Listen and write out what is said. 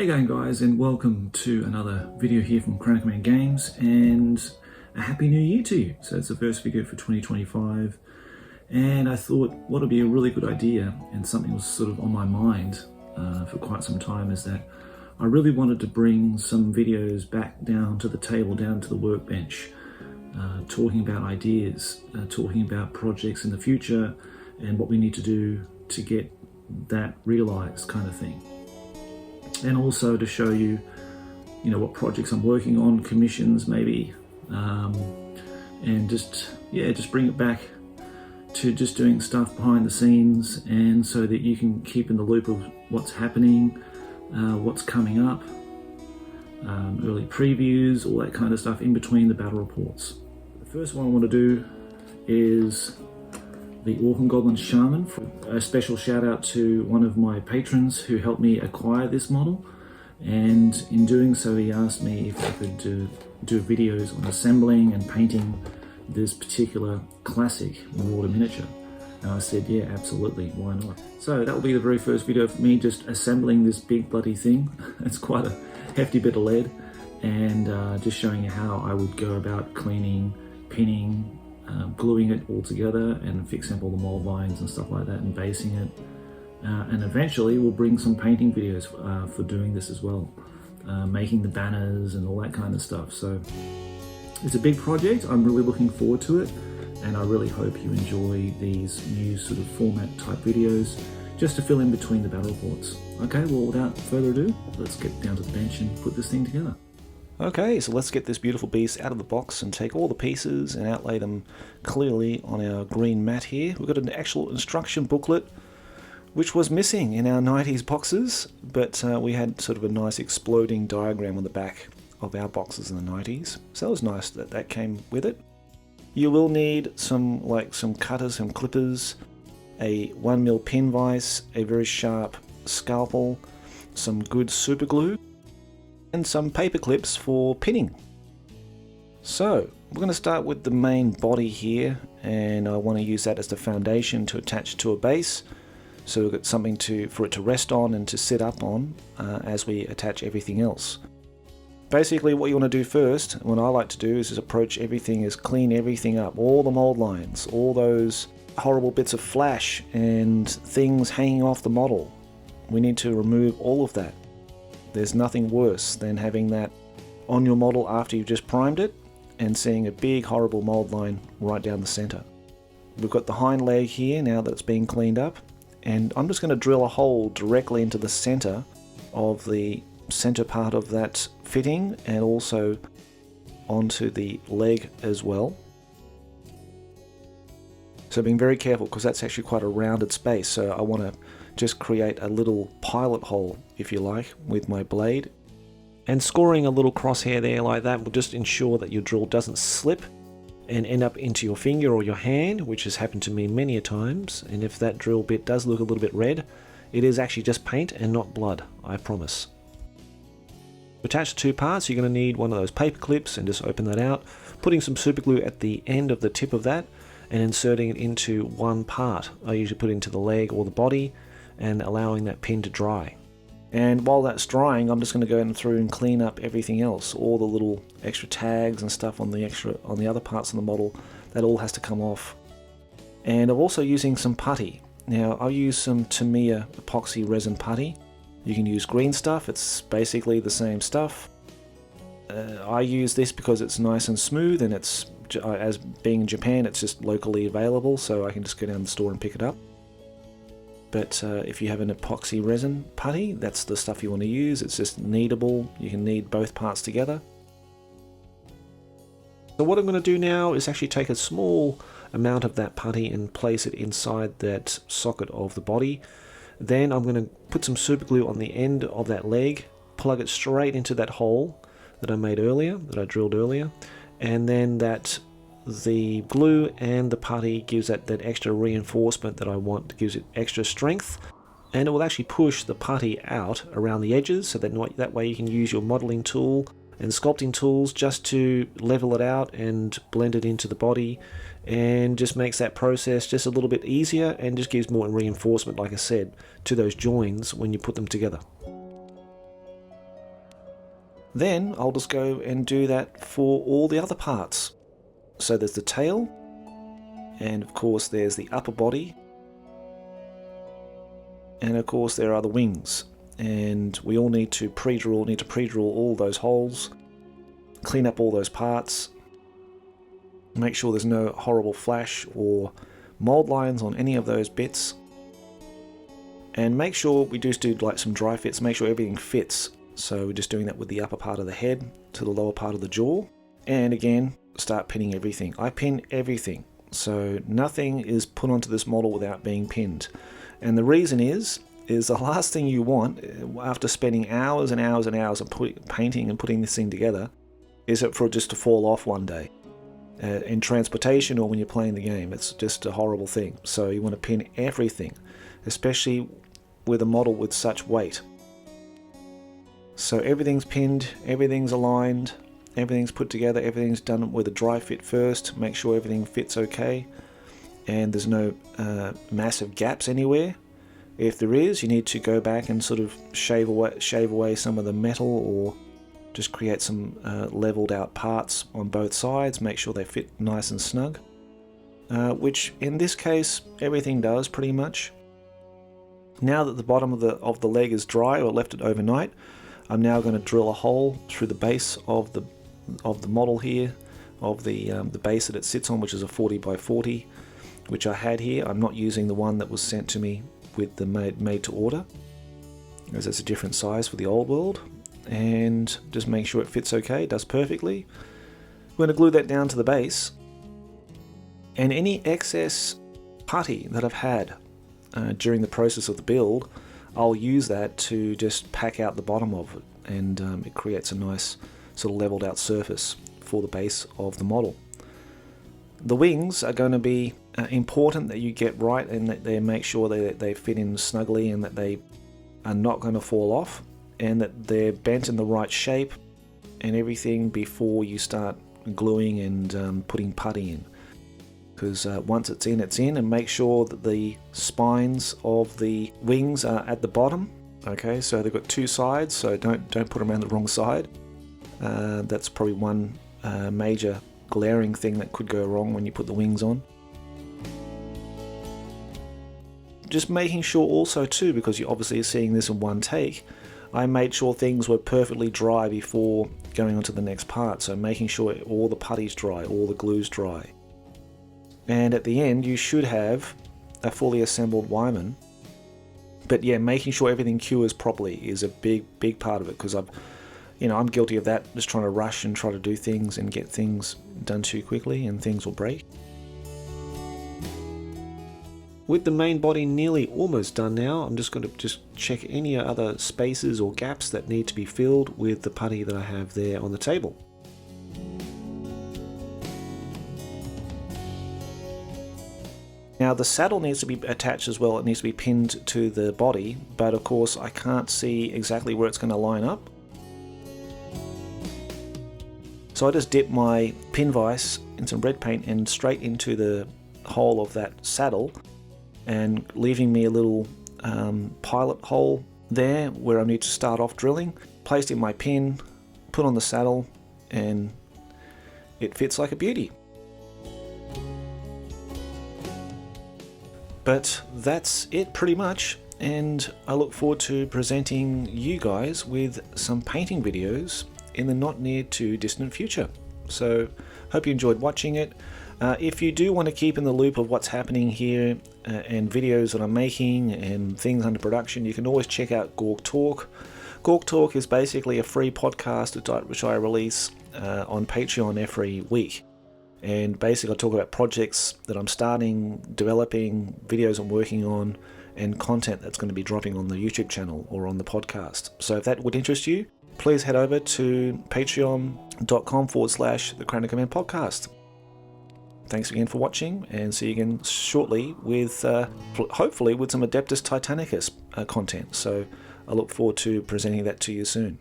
Hey going guys, and welcome to another video here from Crown of Command Games, and a happy new year to you. So it's the first video for 2025, and I thought what would be a really good idea, and something was sort of on my mind for quite some time, is that I really wanted to bring some videos back down to the table, down to the workbench, talking about ideas, talking about projects in the future and what we need to do to get that realized, kind of thing. And also to show you, what projects I'm working on, commissions maybe, and just bring it back to just doing stuff behind the scenes, and so that you can keep in the loop of what's happening, what's coming up, early previews, all that kind of stuff in between the battle reports. The first one I want to do is the Orc and Goblin Shaman. A special shout out to one of my patrons who helped me acquire this model, and in doing so he asked me if I could do videos on assembling and painting this particular classic Marauder miniature. And I said, yeah, absolutely, why not? So that will be the very first video of me just assembling this big bloody thing. It's quite a hefty bit of lead, and just showing you how I would go about cleaning, pinning, gluing it all together and fixing up all the mold lines and stuff like that, and basing it. And eventually we'll bring some painting videos for doing this as well, making the banners and all that kind of stuff. So it's a big project. I'm really looking forward to it, and I really hope you enjoy these new sort of format type videos just to fill in between the battle reports. Okay, well, without further ado, let's get down to the bench and put this thing together. Okay, so let's get this beautiful beast out of the box and take all the pieces and outlay them clearly on our green mat here. We've got an actual instruction booklet, which was missing in our 90s boxes, but we had sort of a nice exploding diagram on the back of our boxes in the 90s. So that was nice that that came with it. You will need some cutters, some clippers, a 1mm pin vise, a very sharp scalpel, some good super glue, and some paper clips for pinning. So we're going to start with the main body here, and I want to use that as the foundation to attach to a base, so we've got something for it to rest on and to sit up on as we attach everything else. Basically what you want to do first, what I like to do, is approach everything, is clean everything up, all the mold lines, all those horrible bits of flash and things hanging off the model. We need to remove all of that. There's nothing worse than having that on your model after you've just primed it and seeing a big horrible mold line right down the center. We've got the hind leg here now that's being cleaned up, and I'm just going to drill a hole directly into the center of the center part of that fitting, and also onto the leg as well. So being very careful, because that's actually quite a rounded space, so I want to just create a little pilot hole, if you like, with my blade. And scoring a little crosshair there like that will just ensure that your drill doesn't slip and end up into your finger or your hand, which has happened to me many a times. And if that drill bit does look a little bit red, it is actually just paint and not blood, I promise. To attach the two parts, you're going to need one of those paper clips, and just open that out, putting some super glue at the end of the tip of that and inserting it into one part. I usually put it into the leg or the body, and allowing that pin to dry. And while that's drying, I'm just going to go in through and clean up everything else, all the little extra tags and stuff on the other parts of the model. That all has to come off. And I'm also using some putty. Now I'll use some Tamiya epoxy resin putty. You can use green stuff, it's basically the same stuff. I use this because it's nice and smooth, and it's, as being in Japan, it's just locally available, so I can just go down the store and pick it up. But if you have an epoxy resin putty, that's the stuff you want to use. It's just kneadable. You can knead both parts together. So what I'm going to do now is actually take a small amount of that putty and place it inside that socket of the body. Then I'm going to put some super glue on the end of that leg, plug it straight into that hole that I made earlier, that I drilled earlier, and then the glue and the putty gives that extra reinforcement that I want, gives it extra strength, and it will actually push the putty out around the edges, so that way you can use your modeling tool and sculpting tools just to level it out and blend it into the body, and just makes that process just a little bit easier, and just gives more reinforcement, like I said, to those joins when you put them together. Then I'll just go and do that for all the other parts. So there's the tail, and of course there's the upper body, and of course there are the wings. And we all need to pre-drill all those holes, clean up all those parts, make sure there's no horrible flash or mold lines on any of those bits, and make sure we just do like some dry fits, make sure everything fits. So we're just doing that with the upper part of the head to the lower part of the jaw, and again start pinning everything. I pin everything, so nothing is put onto this model without being pinned. And the reason is the last thing you want after spending hours and hours and hours of painting and putting this thing together is for it just to fall off one day. In transportation or when you're playing the game, it's just a horrible thing. So you want to pin everything, especially with a model with such weight. So everything's pinned, everything's aligned, everything's put together, everything's done with a dry fit first, make sure everything fits okay, and there's no massive gaps anywhere. If there is, you need to go back and sort of shave away some of the metal, or just create some leveled out parts on both sides, make sure they fit nice and snug, which in this case everything does pretty much. Now that the bottom of the leg is dry, or left it overnight, I'm now going to drill a hole through the base of the model here, of the base that it sits on, which is a 40 by 40, which I had here. I'm not using the one that was sent to me with the made to order, as it's a different size for the old world. And just make sure it fits okay, does perfectly. We're going to glue that down to the base, and any excess putty that I've had during the process of the build, I'll use that to just pack out the bottom of it, and it creates a nice sort of leveled out surface for the base of the model. The wings are going to be important that you get right, and that they make sure that they fit in snugly, and that they are not going to fall off, and that they're bent in the right shape and everything before you start gluing and putting putty in. Because once it's in, and make sure that the spines of the wings are at the bottom. Okay, so they've got two sides, so don't put them around the wrong side. That's probably one major glaring thing that could go wrong when you put the wings on. Just making sure also too, because you're obviously seeing this in one take, I made sure things were perfectly dry before going on to the next part. So making sure all the putty's dry, all the glue's dry. And at the end, you should have a fully assembled Wyvern. But yeah, making sure everything cures properly is a big part of it, because I'm guilty of that, just trying to rush and try to do things and get things done too quickly, and things will break. With the main body nearly almost done now, I'm just going to check any other spaces or gaps that need to be filled with the putty that I have there on the table. Now the saddle needs to be attached as well, it needs to be pinned to the body, but of course I can't see exactly where it's going to line up. So I just dip my pin vise in some red paint and straight into the hole of that saddle, and leaving me a little pilot hole there where I need to start off drilling. Placed in my pin, put on the saddle, and it fits like a beauty. But that's it pretty much, and I look forward to presenting you guys with some painting videos in the not near to distant future. So hope you enjoyed watching it. If you do want to keep in the loop of what's happening here and videos that I'm making and things under production, you can always check out Gork Talk. Gork Talk is basically a free podcast which I release on Patreon every week. And basically I talk about projects that I'm starting, developing, videos I'm working on, and content that's going to be dropping on the YouTube channel or on the podcast. So if that would interest you, please head over to patreon.com/thecrownofcommandpodcast. Thanks again for watching, and see you again shortly with, hopefully, with some Adeptus Titanicus content. So I look forward to presenting that to you soon.